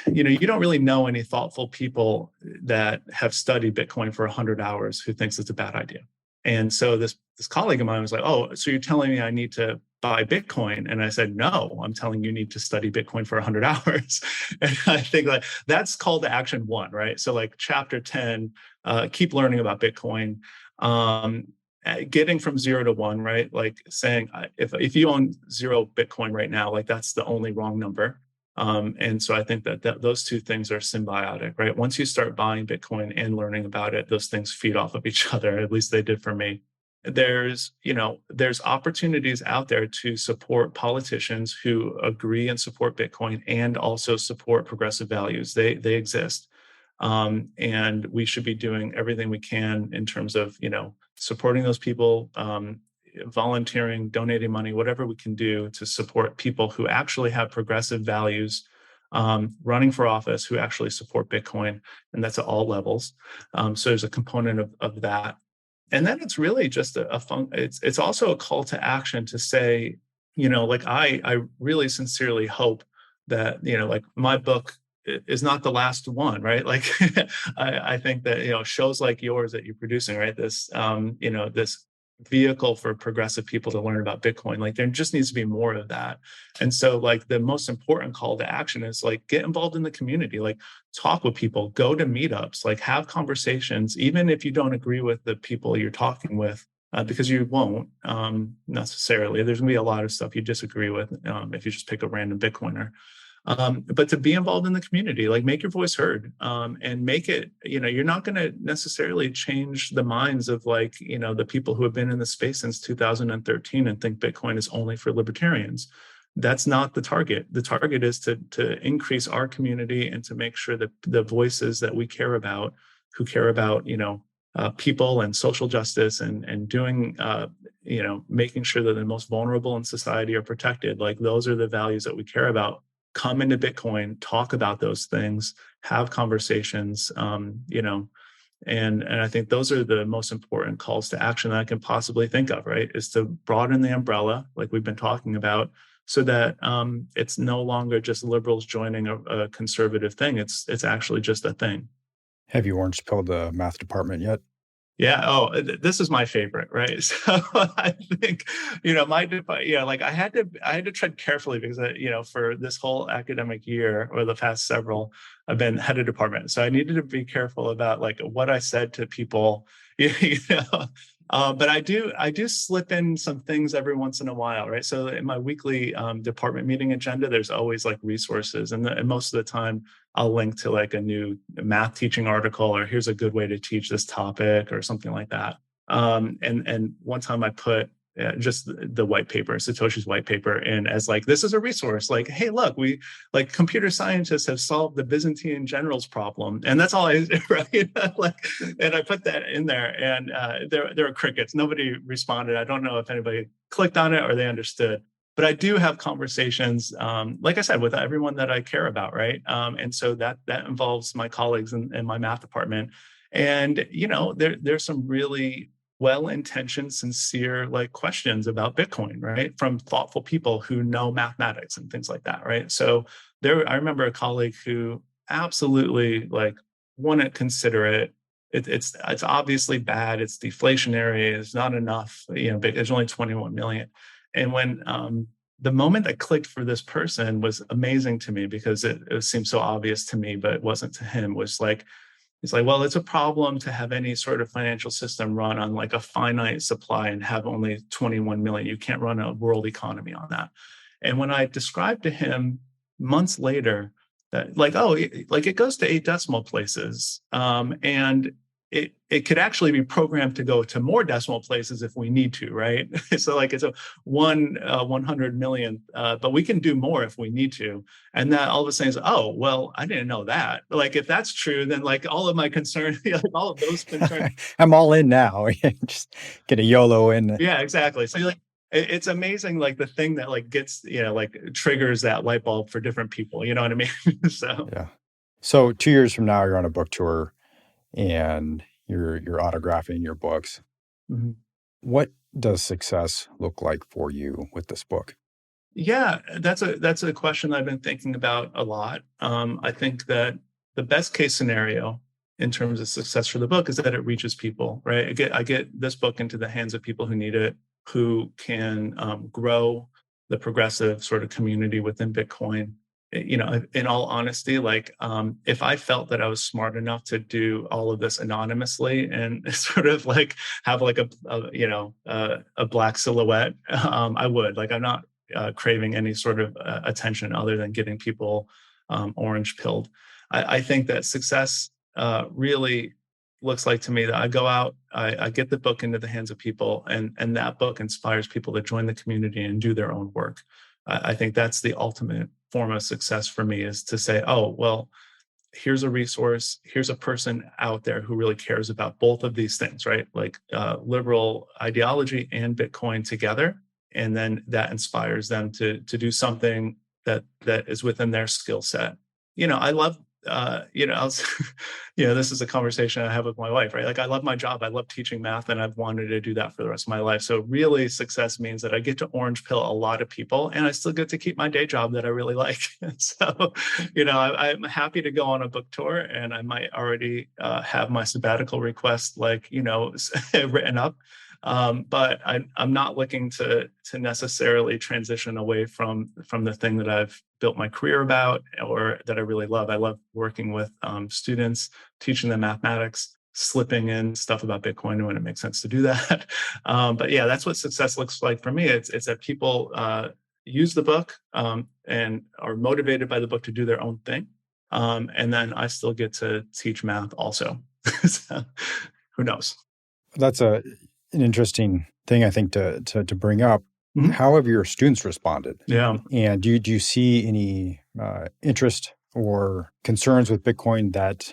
you don't really know any thoughtful people that have studied Bitcoin for 100 hours who thinks it's a bad idea. And so this colleague of mine was like, oh, so you're telling me I need to buy Bitcoin? And I said, no, I'm telling you need to study Bitcoin for 100 hours. And I think like that's call to action 1, right? So like chapter 10, keep learning about Bitcoin. Getting from 0 to 1, right? Like saying, if you own 0 Bitcoin right now, like that's the only wrong number. And so I think that those two things are symbiotic, right? Once you start buying Bitcoin and learning about it, those things feed off of each other. At least they did for me. There's opportunities out there to support politicians who agree and support Bitcoin and also support progressive values. They exist. And we should be doing everything we can in terms of, supporting those people, volunteering, donating money, whatever we can do to support people who actually have progressive values, running for office who actually support Bitcoin, and that's at all levels. So there's a component of that. And then it's really just it's also a call to action to say, like I really sincerely hope that, like my book is not the last one, right? Like I think that, shows like yours that you're producing, right? This, this vehicle for progressive people to learn about Bitcoin. Like there just needs to be more of that. And so like the most important call to action is like get involved in the community, like talk with people, go to meetups, like have conversations, even if you don't agree with the people you're talking with, because you won't necessarily. There's gonna be a lot of stuff you disagree with if you just pick a random Bitcoiner. But to be involved in the community, like make your voice heard, and make it, you're not going to necessarily change the minds of like, the people who have been in the space since 2013 and think Bitcoin is only for libertarians. That's not the target. The target is to increase our community and to make sure that the voices that we care about, who care about, people and social justice and doing, making sure that the most vulnerable in society are protected. Like those are the values that we care about. Come into Bitcoin, talk about those things, have conversations, and I think those are the most important calls to action that I can possibly think of, right? Is to broaden the umbrella, like we've been talking about, so that it's no longer just liberals joining a conservative thing. It's actually just a thing. Have you orange pilled the math department yet? Yeah. Oh, this is my favorite, right? So I think, like I had to tread carefully because for this whole academic year or the past several, I've been head of department, so I needed to be careful about like what I said to people, But I do slip in some things every once in a while, right? So in my weekly department meeting agenda, there's always like resources, and most of the time I'll link to like a new math teaching article, or here's a good way to teach this topic or something like that. And one time I put just the white paper, Satoshi's white paper, in as like, this is a resource. Like, hey, look, we like computer scientists have solved the Byzantine generals problem, and that's all I right. Like, and I put that in there, and there were crickets. Nobody responded. I don't know if anybody clicked on it or they understood. But I do have conversations, like I said, with everyone that I care about, right? And so that involves my colleagues in my math department. And there's some really well-intentioned, sincere like questions about Bitcoin, right? From thoughtful people who know mathematics and things like that, right? So I remember a colleague who absolutely like wouldn't consider it. It's obviously bad. It's deflationary. It's not enough. There's only 21 million. And when the moment that clicked for this person was amazing to me, because it seemed so obvious to me, but it wasn't to him, was like, it's like, well, it's a problem to have any sort of financial system run on like a finite supply and have only 21 million. You can't run a world economy on that. And when I described to him months later that like, oh, it goes to 8 decimal places, and it could actually be programmed to go to more decimal places if we need to, right? So like it's a 100 million, but we can do more if we need to. And that all of a sudden is, oh, well, I didn't know that. Like if that's true, then like all of my concerns, like all of those concerns. I'm all in now. Just get a YOLO in. Yeah, exactly. So like it's amazing, like the thing that like gets, like triggers that light bulb for different people. You know what I mean? So Yeah. So 2 years from now, you're on a book tour and you're autographing your books. mhm. What does success look like for you with this book? Yeah, that's a question I've been thinking about a lot. I think that the best case scenario in terms of success for the book is that it reaches people, right? I get this book into the hands of people who need it, who can grow the progressive sort of community within Bitcoin. In all honesty, like if I felt that I was smart enough to do all of this anonymously and sort of like have like a black silhouette, I would. Like I'm not craving any sort of attention other than getting people orange pilled. I think that success really looks like to me that I go out, I get the book into the hands of people, and that book inspires people to join the community and do their own work. I think that's the ultimate form of success for me, is to say, oh, well, here's a resource, here's a person out there who really cares about both of these things, right? Like liberal ideology and Bitcoin together. And then that inspires them to do something that is within their skill set. I love, I was, this is a conversation I have with my wife, right? Like, I love my job. I love teaching math, and I've wanted to do that for the rest of my life. So really, success means that I get to orange pill a lot of people, and I still get to keep my day job that I really like. So, I'm happy to go on a book tour, and I might already have my sabbatical request, like, written up. But I'm not looking to necessarily transition away from the thing that I've built my career about, or that I really love. I love working with students, teaching them mathematics, slipping in stuff about Bitcoin when it makes sense to do that. But yeah, that's what success looks like for me. It's that people use the book and are motivated by the book to do their own thing. And then I still get to teach math also. So, who knows? That's an interesting thing, I think, to bring up. Mhm. How have your students responded? Yeah. And do you see any interest or concerns with Bitcoin that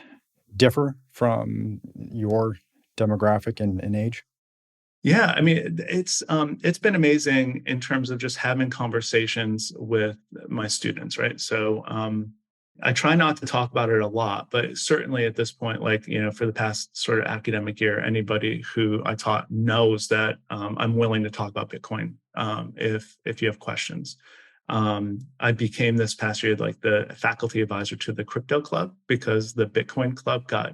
differ from your demographic and age? Yeah, I mean, it's been amazing in terms of just having conversations with my students, right? So I try not to talk about it a lot, but certainly at this point, like, for the past sort of academic year, anybody who I taught knows that I'm willing to talk about Bitcoin if you have questions. I became this past year like the faculty advisor to the crypto club, because the Bitcoin club got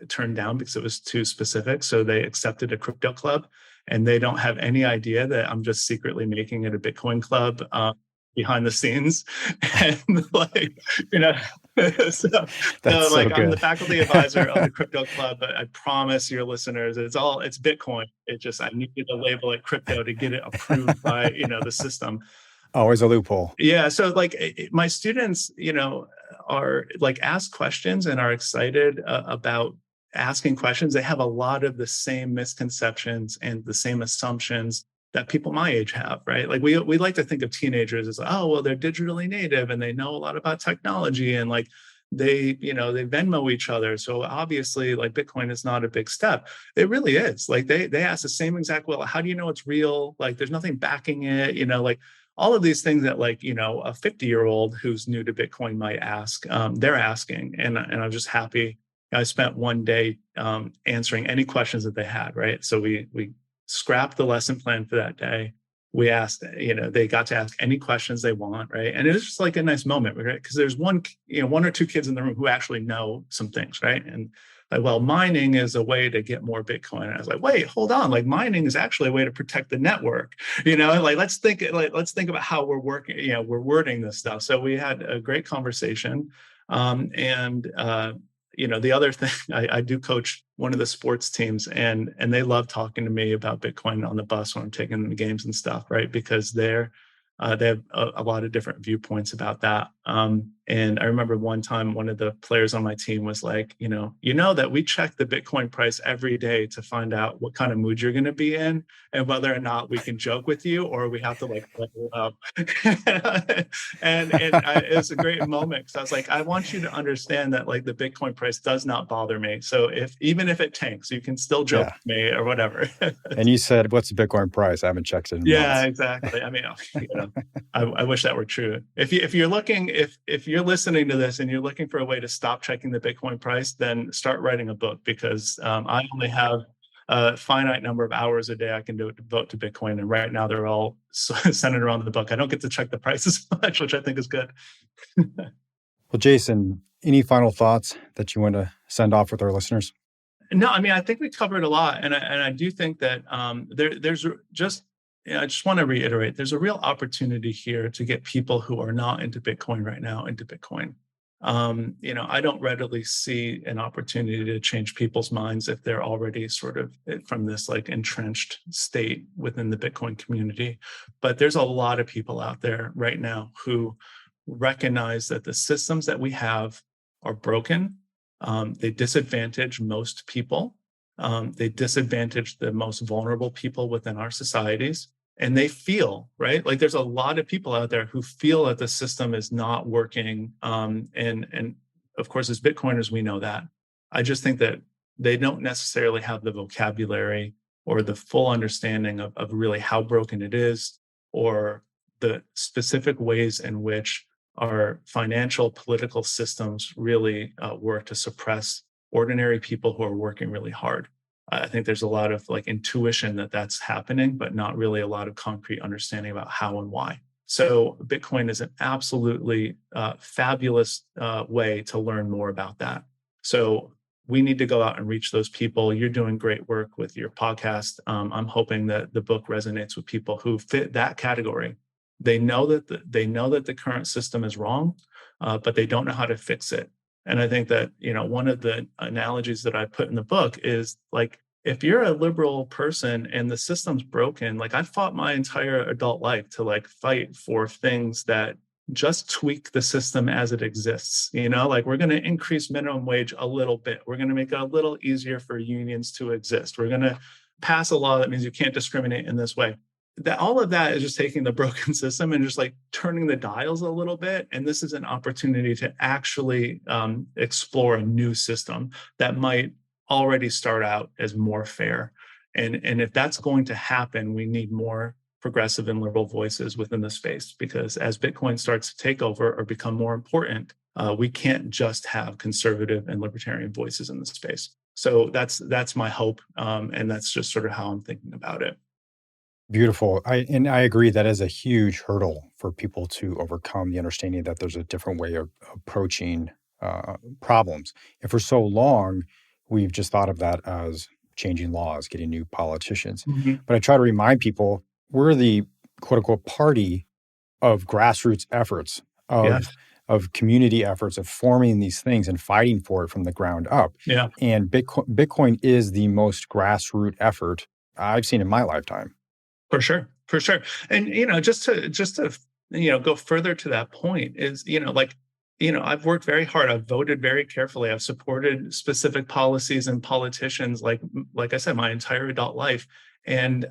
turned down because it was too specific. So they accepted a crypto club, and they don't have any idea that I'm just secretly making it a Bitcoin club behind the scenes. And like, you know, so, That's so like, I'm the good. faculty advisor of the crypto club, but I promise your listeners, it's Bitcoin. It just, I needed to label it crypto to get it approved by, the system. Always a loophole. Yeah, so like my students, are like, ask questions and are excited about asking questions. They have a lot of the same misconceptions and the same assumptions that people my age have, right? Like, we like to think of teenagers as, oh, well, they're digitally native and they know a lot about technology, and like, they Venmo each other. So obviously, like, Bitcoin is not a big step. It really is. Like, they ask the same exact, well, how do you know it's real? Like, there's nothing backing it, like, all of these things that, like, a 50-year-old who's new to Bitcoin might ask, they're asking. And I'm just happy. I spent one day answering any questions that they had, right? So we scrapped the lesson plan for that day. We asked, they got to ask any questions they want, right? And it was just like a nice moment, right? Because there's one or two kids in the room who actually know some things, right? And like, well, mining is a way to get more Bitcoin. And I was like, wait, hold on. Like, mining is actually a way to protect the network. Like, let's think about how we're working, we're wording this stuff. So we had a great conversation. And the other thing, I do coach one of the sports teams, and they love talking to me about Bitcoin on the bus when I'm taking them to games and stuff, right? Because they have a lot of different viewpoints about that. And I remember one time one of the players on my team was like, that we check the Bitcoin price every day to find out what kind of mood you're going to be in, and whether or not we can joke with you or we have to, like, level up. It was a great moment, because I was like, I want you to understand that, like, the Bitcoin price does not bother me. So even if it tanks, you can still joke Yeah. with me or whatever. And you said, what's the Bitcoin price? I haven't checked it in Yeah, months. exactly. I mean, I wish that were true. If you're looking, if you're listening to this and you're looking for a way to stop checking the Bitcoin price, then start writing a book, because I only have a finite number of hours a day I can devote to Bitcoin, and right now they're all centered around the book. I don't get to check the prices much, which I think is good. Well, Jason, any final thoughts that you want to send off with our listeners? No, I mean, I think we covered a lot, and I do think that there's just, I just want to reiterate, there's a real opportunity here to get people who are not into Bitcoin right now into Bitcoin. I don't readily see an opportunity to change people's minds if they're already sort of from this, like, entrenched state within the Bitcoin community. But there's a lot of people out there right now who recognize that the systems that we have are broken. They disadvantage most people. They disadvantage the most vulnerable people within our societies. And they feel, right? Like, there's a lot of people out there who feel that the system is not working. And of course, as Bitcoiners, we know that. I just think that they don't necessarily have the vocabulary or the full understanding of really how broken it is, or the specific ways in which our financial political systems really work to suppress ordinary people who are working really hard. I think there's a lot of like intuition that that's happening, but not really a lot of concrete understanding about how and why. So Bitcoin is an absolutely fabulous way to learn more about that. So we need to go out and reach those people. You're doing great work with your podcast. I'm hoping that the book resonates with people who fit that category. They know that the current system is wrong, but they don't know how to fix it. And I think that, one of the analogies that I put in the book is like, if you're a liberal person and the system's broken, like I fought my entire adult life to like fight for things that just tweak the system as it exists. Like we're going to increase minimum wage a little bit. We're going to make it a little easier for unions to exist. We're going to pass a law that means you can't discriminate in this way. That all of that is just taking the broken system and just like turning the dials a little bit. And this is an opportunity to actually explore a new system that might already start out as more fair. And if that's going to happen, we need more progressive and liberal voices within the space, because as Bitcoin starts to take over or become more important, we can't just have conservative and libertarian voices in the space. So that's my hope. And that's just sort of how I'm thinking about it. Beautiful. I agree that is a huge hurdle for people to overcome, the understanding that there's a different way of approaching problems. And for so long, we've just thought of that as changing laws, getting new politicians. Mm-hmm. But I try to remind people we're the quote unquote party of grassroots efforts, Yes. of community efforts, of forming these things and fighting for it from the ground up. Yeah. And Bitcoin is the most grassroots effort I've seen in my lifetime. For sure. And, just to go further to that point is, I've worked very hard. I've voted very carefully. I've supported specific policies and politicians, like I said, my entire adult life. And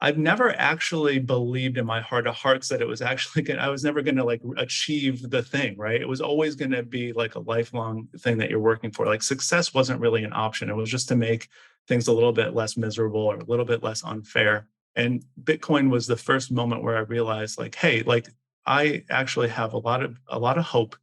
I've never actually believed in my heart of hearts that it was actually I was never going to like achieve the thing, right? It was always going to be like a lifelong thing that you're working for. Like success wasn't really an option. It was just to make things a little bit less miserable or a little bit less unfair. And Bitcoin was the first moment where I realized, like, hey, like I actually have a lot of hope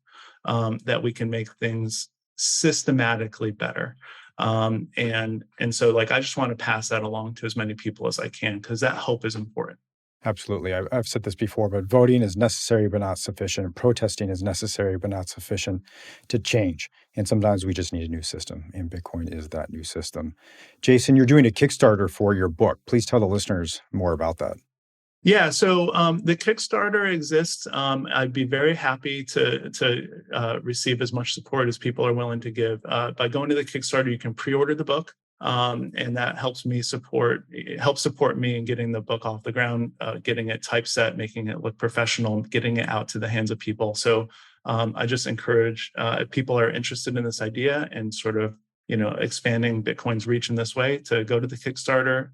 that we can make things systematically better. And so, like, I just want to pass that along to as many people as I can, because that hope is important. Absolutely. I've said this before, but voting is necessary but not sufficient. Protesting is necessary but not sufficient to change. And sometimes we just need a new system, and Bitcoin is that new system. Jason, you're doing a Kickstarter for your book. Please tell the listeners more about that. Yeah, so the Kickstarter exists. I'd be very happy to receive as much support as people are willing to give. By going to the Kickstarter, you can pre-order the book. And that helps support me in getting the book off the ground, getting it typeset, making it look professional, getting it out to the hands of people. So I just encourage if people are interested in this idea and sort of expanding Bitcoin's reach in this way, to go to the Kickstarter,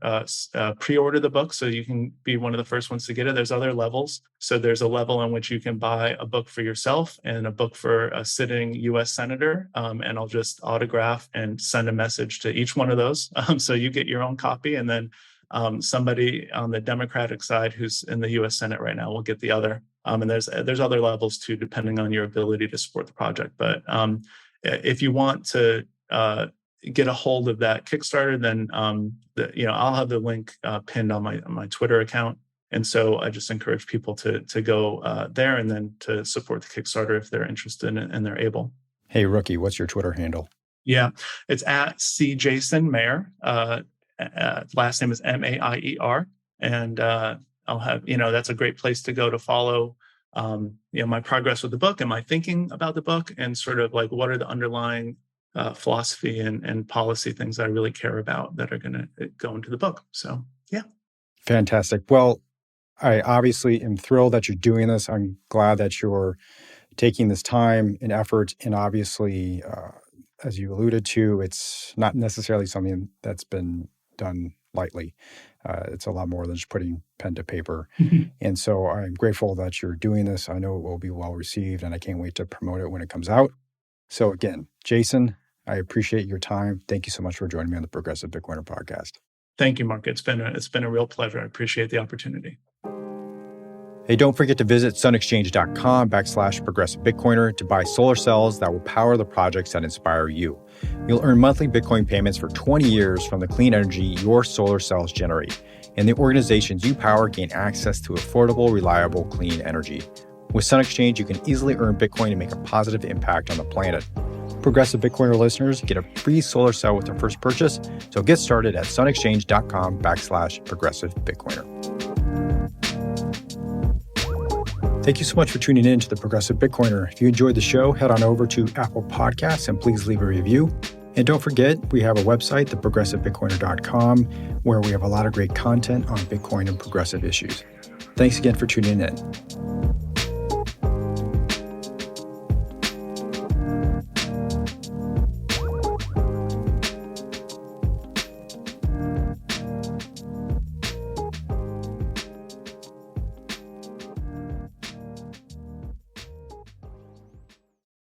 pre-order the book so you can be one of the first ones to get it. There's other levels. So there's a level in which you can buy a book for yourself and a book for a sitting U.S. senator. And I'll just autograph and send a message to each one of those. So you get your own copy. And then somebody on the Democratic side who's in the U.S. Senate right now will get the other. And there's other levels too, depending on your ability to support the project. But if you want to get a hold of that Kickstarter, then I'll have the link pinned on my Twitter account. And so I just encourage people to go there and then to support the Kickstarter if they're interested and they're able. Hey, Rookie, what's your Twitter handle? Yeah, it's at @CJasonMaier. Last name is Maier. And I'll have, that's a great place to go to follow my progress with the book and my thinking about the book, and sort of like what are the underlying philosophy and policy things I really care about that are going to go into the book. So, yeah. Fantastic. Well, I obviously am thrilled that you're doing this. I'm glad that you're taking this time and effort. And obviously, as you alluded to, it's not necessarily something that's been done lightly. It's a lot more than just putting pen to paper. And so I'm grateful that you're doing this. I know it will be well received, and I can't wait to promote it when it comes out. So again, Jason, I appreciate your time. Thank you so much for joining me on the Progressive Bitcoiner podcast. Thank you, Mark. It's been a real pleasure. I appreciate the opportunity. Hey, don't forget to visit sunexchange.com/progressive Bitcoiner to buy solar cells that will power the projects that inspire you. You'll earn monthly Bitcoin payments for 20 years from the clean energy your solar cells generate, and the organizations you power gain access to affordable, reliable, clean energy. With Sun Exchange, you can easily earn Bitcoin and make a positive impact on the planet. Progressive Bitcoiner listeners get a free solar cell with their first purchase, so get started at sunexchange.com/progressive Bitcoiner. Thank you so much for tuning in to the Progressive Bitcoiner. If you enjoyed the show, head on over to Apple Podcasts and please leave a review. And don't forget, we have a website, theprogressivebitcoiner.com, where we have a lot of great content on Bitcoin and progressive issues. Thanks again for tuning in.